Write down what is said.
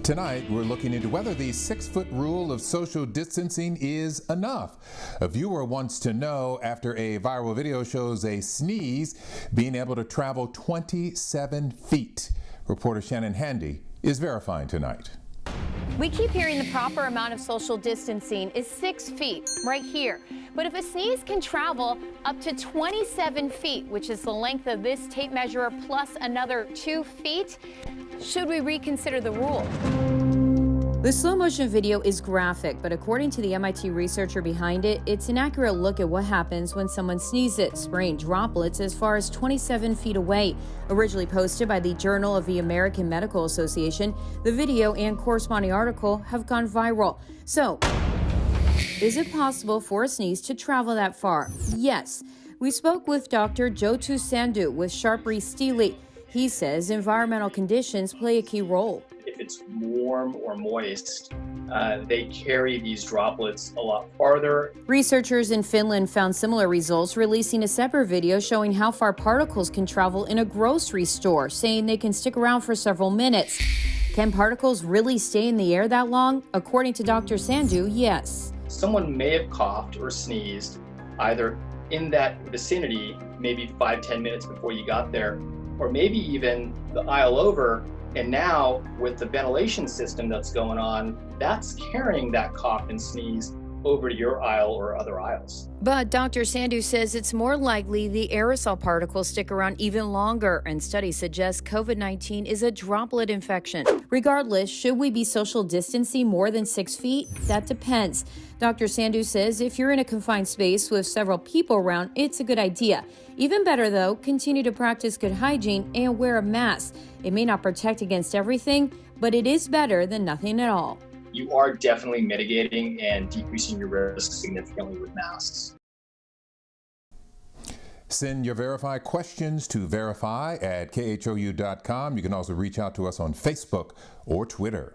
Tonight, we're looking into whether the 6-foot rule of social distancing is enough. A viewer wants to know after a viral video shows a sneeze being able to travel 27 feet. Reporter Shannon Handy is verifying tonight. We keep hearing the proper amount of social distancing is 6 feet right here. But if a sneeze can travel up to 27 feet, which is the length of this tape measure plus another 2 feet, should we reconsider the rule? The slow motion video is graphic, but according to the MIT researcher behind it, it's an accurate look at what happens when someone sneezes, spraying droplets as far as 27 feet away. Originally posted by the Journal of the American Medical Association, the video and corresponding article have gone viral. So, is it possible for a sneeze to travel that far? Yes. We spoke with Dr. Jyotu Sandhu with Sharpry Steely. He says environmental conditions play a key role. If it's warm or moist, they carry these droplets a lot farther. Researchers in Finland found similar results, releasing a separate video showing how far particles can travel in a grocery store, saying they can stick around for several minutes. Can particles really stay in the air that long? According to Dr. Sandhu, yes. Someone may have coughed or sneezed either in that vicinity, maybe 5-10 minutes before you got there, or maybe even the aisle over. And now with the ventilation system that's going on, that's carrying that cough and sneeze over to your aisle or other aisles. But Dr. Sandhu says it's more likely the aerosol particles stick around even longer, and studies suggest COVID-19 is a droplet infection. Regardless, should we be social distancing more than 6 feet? That depends. Dr. Sandhu says if you're in a confined space with several people around, it's a good idea. Even better, though, continue to practice good hygiene and wear a mask. It may not protect against everything, but it is better than nothing at all. You are definitely mitigating and decreasing your risk significantly with masks. Send your Verify questions to verify@khou.com. You can also reach out to us on Facebook or Twitter.